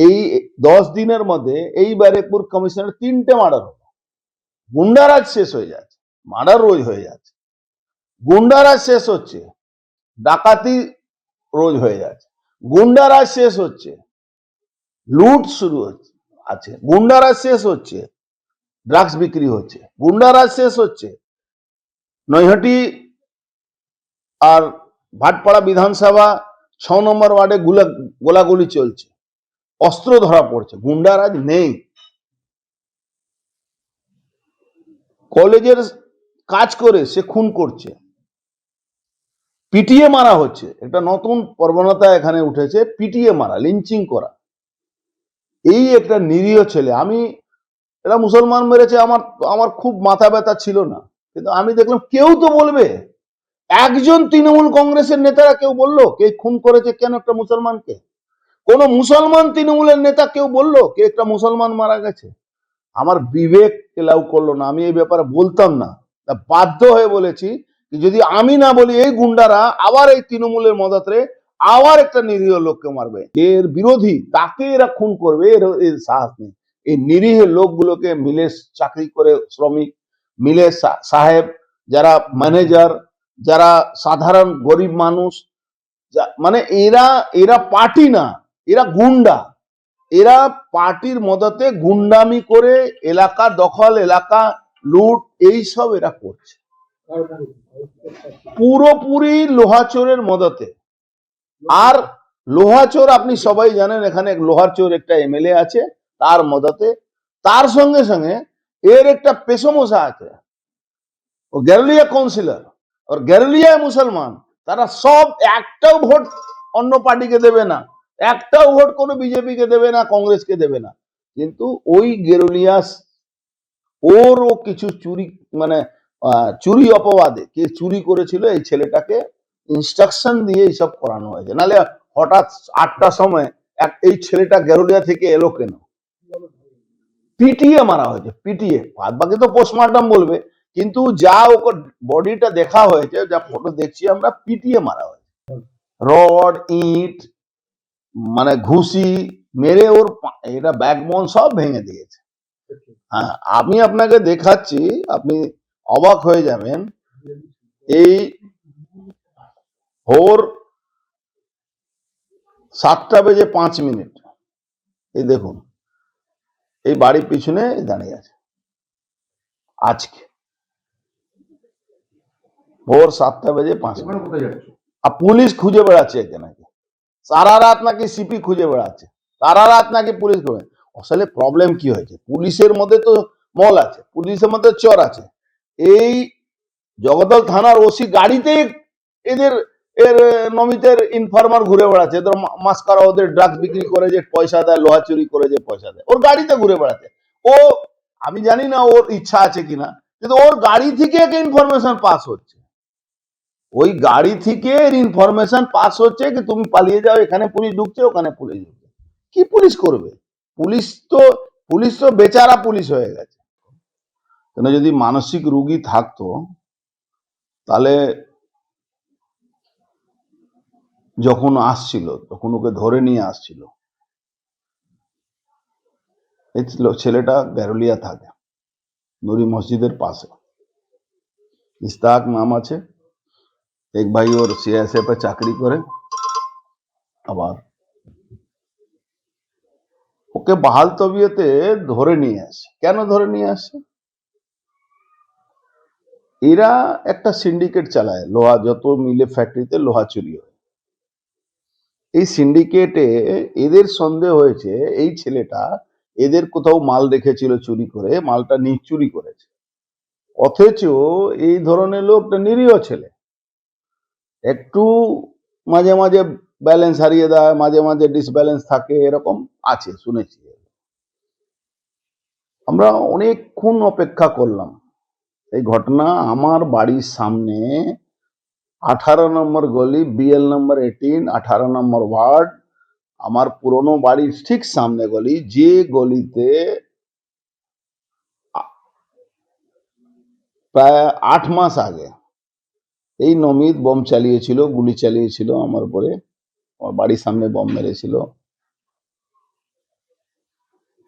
এই 10 দিনের মধ্যে এই ব্যারেকপুর কমিশনের 3টে মার্ডার হলো। গুন্ডারাজ শেষ হয়ে যাচ্ছে, মার্ডার রোজ হয়ে যাচ্ছে, গুন্ডারাজ শেষ হচ্ছে, ডাকাতি রোজ হয়ে যাচ্ছে, গুন্ডারাজ শেষ হচ্ছে, লুট শুরু হচ্ছে আছে, গুন্ডারাজ শেষ হচ্ছে, ড্রাগস বিক্রি হচ্ছে, গুন্ডারাজ শেষ হচ্ছে, নৈহাটি আর ভাটপাড়া বিধানসভা 6 নম্বর ওয়ার্ডে গোলাগুলি চলছে, অস্ত্র ধরা পড়ছে, গুন্ডারাজ নেই। কলেজের কাজ করে সে খুন করছে, পিটিয়ে মারা হচ্ছে, একটা নতুন প্রবণতা এখানে উঠেছে, পিটিয়ে মারা, লিঞ্চিং করা। এই একটা নিরীহ ছেলে, আমি এটা মুসলমান মেরেছে, আমার আমার খুব মাথা ব্যথা ছিল না, কিন্তু আমি দেখলাম কেউ তো বলবে, একজন তৃণমূল কংগ্রেসের নেতারা কেউ বললো কে খুন করেছে কেন একটা মুসলমানকে? কোন মুসলমান তৃণমূলের নেতা কেউ বললো কে একটা মুসলমান মারা গেছে? আমার বিবেক এলাও করলো না, আমি এই ব্যাপারে বলতাম না, বাধ্য হয়ে বলেছি যদি আমি না বলি এই গুন্ডারা আবার এই তৃণমূলের মদতে আবার একটা নিরীহ লোককে মারবে, এর বিরোধী তাকে এরা খুন করবে, এর সাহস নেই। এই নিরীহ লোকগুলোকে মিলে চাকরি করে শ্রমিক, মিলে সাহেব, যারা ম্যানেজার, যারা সাধারণ গরিব মানুষ, মানে এরা এরা পার্টি না, এরা গুন্ডা, এরা পার্টির মদতে গুন্ডামি করে এলাকা দখল, এলাকা লুট, এই সব এরা করছে পুরোপুরি লোহাচোরের মদতে। আর লোহাচোর আপনি সবাই জানেন, এখানে লোহাচোর একটা এমএলএ আছে তার মদতে, তার সঙ্গে সঙ্গে এর একটা পেশমশা আছে, ও গ্যারোলিয়া কাউন্সিলর, আর গ্যারোলিয়া মুসলমান, তারা সব একটাও ভোট অন্য পার্টিকে দেবে না, একটাও ভোট কোনো বিজেপিকে দেবে না, কংগ্রেসকে দেবে না, কিন্তু ওই গেরুলিয়াস ওরও কিছু চুরি, মানে চুরি অপবাদে কে চুরি করেছিল এই ছেলেটাকে ইনস্ট্রাকশন দিয়ে এইসব করানো হয়েছে। নাহলে হঠাৎ 8টার সময় এই ছেলেটা গেরুলিয়া থেকে এলো কেন? পিটিয়ে মারা হয়েছে, পিটিয়ে, বাকি তো পোস্টমর্টম বলবে, কিন্তু যা ওকে বডিটা দেখা হয়েছে, যা ফটো দেখছি আমরা, পিটিয়ে মারা হয়েছে, রড ইট মানে ঘুষি মেরে ওর এটা ব্যাকবোন সব ভেঙে দিয়েছে। হ্যাঁ, আমি আপনাকে দেখাচ্ছি, আপনি অবাক হয়ে যাবেন। এই ভোর 7:05, এই দেখুন, এই বাড়ির পিছনে দাঁড়িয়ে আছে, আজকে ভোর 7:05, আর পুলিশ খুঁজে বেড়াচ্ছে একে নাকি, সারা রাত নাকি সিপি খুঁজে বেড়াচ্ছে, সারা রাত নাকি পুলিশ করে। আসলে প্রবলেম কি হয়েছে, পুলিশের মধ্যে তো মল আছে, পুলিশের মধ্যে চোর আছে। এই জগদ্দল থানার ওসি গাড়িতে এদের এর নমিতের ইনফরমার ঘুরে বেড়াচ্ছে, এদের মাস্কারা, ওদের ড্রাগস বিক্রি করে যে পয়সা দেয়, লোহা চুরি করে যে পয়সা দেয়, ওর গাড়িতে ঘুরে বেড়াচ্ছে। ও, আমি জানি না ওর ইচ্ছা আছে কিনা, কিন্তু ওর গাড়ি থেকে একটা ইনফরমেশন পাস হচ্ছে, ওই গাড়ি থেকে ইনফরমেশন পাস হচ্ছে কি তুমি পালিয়ে যাও, এখানে পুলিশ ঢুকছে, ওখানে পুলিশ ঢুকছে। কি পুলিশ করবে? পুলিশ তো বেচারা পুলিশ হয়ে গেছে। কেন, যদি মানসিক রোগী থাকতো তাহলে যখন আসছিল তখন ওকে ধরে নিয়ে আসছিল। এই ছেলেটা গ্যারোলিয়া থাকে, নুরি মসজিদের পাশে, ইস্তাক নাম আছে, এক ভাই ওর সিআইএসএফ এ চাকরি করে, আবার ওকে বাহাল তবিয়তে ধরে নিয়ে আসে। কেন ধরে নিয়ে আসে? এরা একটা সিন্ডিকেট চালায়, লোহা যত মিলে ফ্যাক্টরিতে লোহা চুরি হয়, এই সিন্ডিকেটে এদের সন্দেহ হয়েছে এই ছেলেটা এদের কোথাও মাল রেখেছিল চুরি করে, মালটা চুরি করেছে, অথচ এই ধরনের লোকটা নিরীহ ছেলে, একটু মাঝে মাঝে ব্যালেন্স হারিয়ে দেয়, মাঝে মাঝে ডিসব্যালেন্স থাকে, এরকম আছে শুনেছি। আমরা অনেকক্ষণ অপেক্ষা করলাম, এই ঘটনা আমার বাড়ির সামনে, 18 নম্বর গলি, বিএল নম্বর 18, 18 নম্বর ওয়ার্ড, আমার পুরনো বাড়ির ঠিক সামনে গলি, যে গলিতে প্রায় 8 মাস আগে এই নমিত বোম চালিয়েছিল, গুলি চালিয়েছিল আমার উপরে, আমার বাড়ির সামনে বোম মেরেছিল।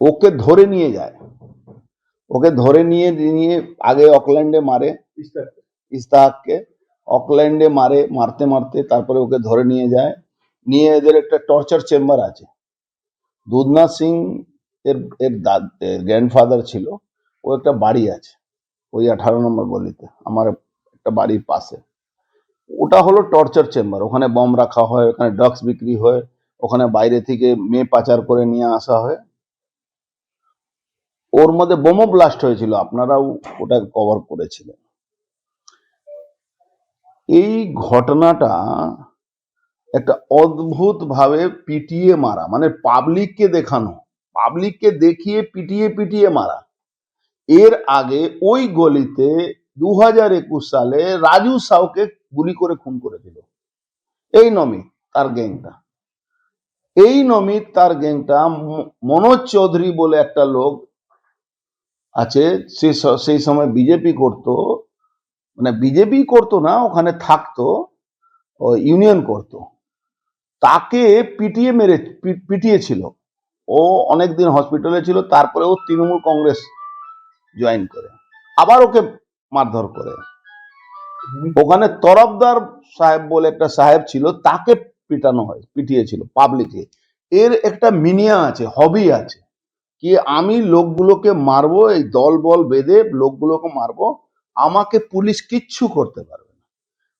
ওকে ধরে নিয়ে যায়, ওকে ধরে নিয়ে নিয়ে আগে অকল্যান্ডে মারে ইস্তাহাককে, অকল্যান্ডে মারে, মারতে মারতে তারপরে ওকে ধরে নিয়ে যায়, নিয়ে এদের একটা টর্চার চেম্বার আছে। দুধনাথ সিং এর এর গ্র্যান্ডফাদার ছিল, ও একটা বাড়ি আছে ওই 18 নম্বর গলিতে, আমার একটা বাড়ির পাশে। ওটা হলো টর্চার চেম্বার, ওখানে বম রাখা হয়, ওখানে ড্রাগস বিক্রি হয়, ওখানে বাইরে থেকে মেয়ে পাচার করে নিয়ে আসা হয়। ওর মধ্যে বোমও ব্লাস্ট হয়েছিল, আপনারাও ওটা কভার করেছিলেন। এই ঘটনাটা একটা অদ্ভুত ভাবে পিটিয়ে মারা, মানে পাবলিককে দেখানো, পাবলিককে দেখিয়ে পিটিয়ে পিটিয়ে মারা। এর আগে ওই গলিতে 2021 সালে রাজু সাউকে গুলি করে খুন করেছিল এই নমিত তার গ্যাংটা। এই নমিত তার গ্যাংটা মনোজ চৌধুরী বলে একটা লোক আছে, সেই সময় বিজেপি করতো, মানে বিজেপি করতো না, ওখানে থাকতো, ইউনিয়ন করতো, তাকে পিটিয়েছিল। ও অনেকদিন হসপিটালে ছিল, তারপরে ও তৃণমূল কংগ্রেস জয়েন করে, আবার ওকে মারধর করে। ওখানে তরফদার সাহেব বলে একটা সাহেব ছিল, তাকে পিটিয়েছিল পাবলিকে। এর একটা মিনিয়া আছে, হবি আছে, কি আমি লোকগুলোকে মারবো, এই দল বল বেঁধে লোকগুলোকে মারবো, আমাকে পুলিশ কিচ্ছু করতে পারবে না।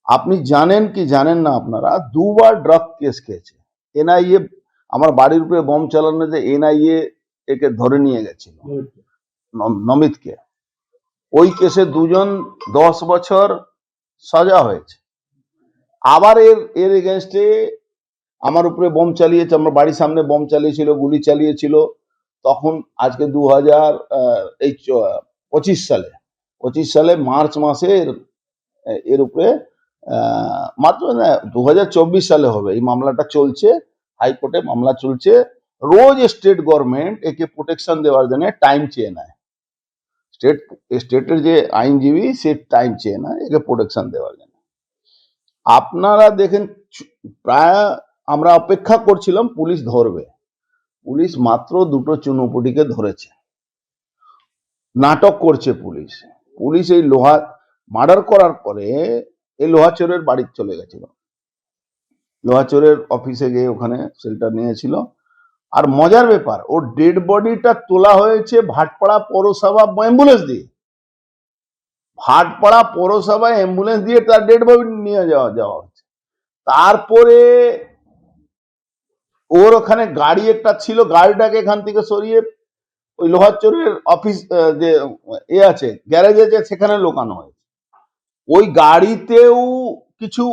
আপনি জানেন কি জানেন না, আপনারা 2বার ড্রাগ কেস খেয়েছে এনআইএ। আমার বাড়ির উপরে বম চালানোতে এনআইএ একে ধরে নিয়ে গেছিল, নমিতকে। ওই কেসে 2জন 10 বছর সাজা হয়েছে। আবার এর এগেনস্টে আমার উপরে বম চালিয়েছে, আমার বাড়ির সামনে বম চালিয়েছিল, গুলি চালিয়েছিল। তখন আজকে 2025 সালে মার্চ মাসে এর উপরে মাত্র না 2024 সালে হবে, এই মামলাটা চলছে, হাইকোর্টে মামলা চলছে। রোজ স্টেট গভর্নমেন্ট একে প্রোটেকশন দেওয়ার জন্য টাইম চেয়ে নেয়, স্টেটের যে আইনজীবী সে টাইম চেয়ে নেয় একে প্রোটেকশন দেওয়ার জন্য। আপনারা দেখেন, প্রায় আমরা অপেক্ষা করছিলাম পুলিশ ধরবে, পুলিশ মাত্র 2টো চুনোপুটিকে ধরেছে। নাটক করছে পুলিশ। পুলিশ এই মার্ডার করার পরে এই লোহাচোরের বাড়ি চলে গেছিল, লোহাচোরের অফিসে গিয়ে ওখানে শেল্টার নিয়েছিল। আর মজার ব্যাপার, ওর ডেড বডিটা তোলা হয়েছে ভাটপাড়া পৌরসভা অ্যাম্বুলেন্স দিয়ে, ভাটপাড়া পৌরসভায় অ্যাম্বুলেন্স দিয়ে তার ডেড বডি নিয়ে যাওয়া হচ্ছে। তারপরে ওর ওখানে গাড়ি একটা ছিল, গাড়িটাকে এখান থেকে সরিয়ে ওই লোহাচোরের অফিস যে আছে গ্যারেজ আছে সেখানে লোকানো হয়েছে। ওই গাড়িতেও কিছু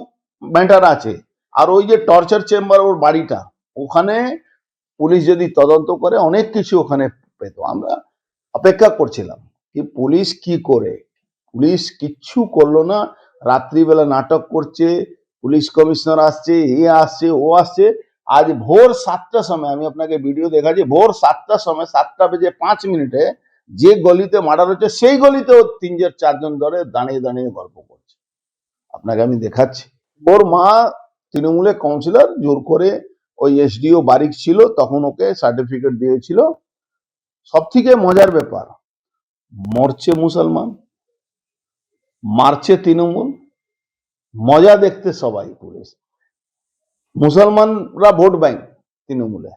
ম্যাটার আছে। আর ওই যে টর্চার চেম্বার ওর বাড়িটা, ওখানে পুলিশ যদি তদন্ত করে অনেক কিছু ওখানে পেত। আমরা অপেক্ষা করছিলাম কি পুলিশ কি করে, পুলিশ কিচ্ছু করলো না। রাত্রিবেলা নাটক করছে, পুলিশ কমিশনার আসছে, আসছে, ও আসছে। আজ ভোর 7টার সময়, আমি আপনাকে ভিডিও দেখাচ্ছি, ভোর 7টার সময় 7:05 যে গলিতে মার্ডার হচ্ছে সেই গলিতে ও 3-4 জন ধরে দাঁড়িয়ে দাঁড়িয়ে গল্প করছে। আপনাকে আমি দেখাচ্ছি। ওর মা তৃণমূলের কাউন্সিলর, জোর করে ওই এসডিও বারিক ছিল তখন, ওকে সার্টিফিকেট দিয়েছিল। সব থেকে মজার ব্যাপার, মরছে মুসলমান, মারছে তৃণমূল, মজা দেখতে সবাই পুলিশ। মুসলমানরা ভোট ব্যাংক তৃণমূলে,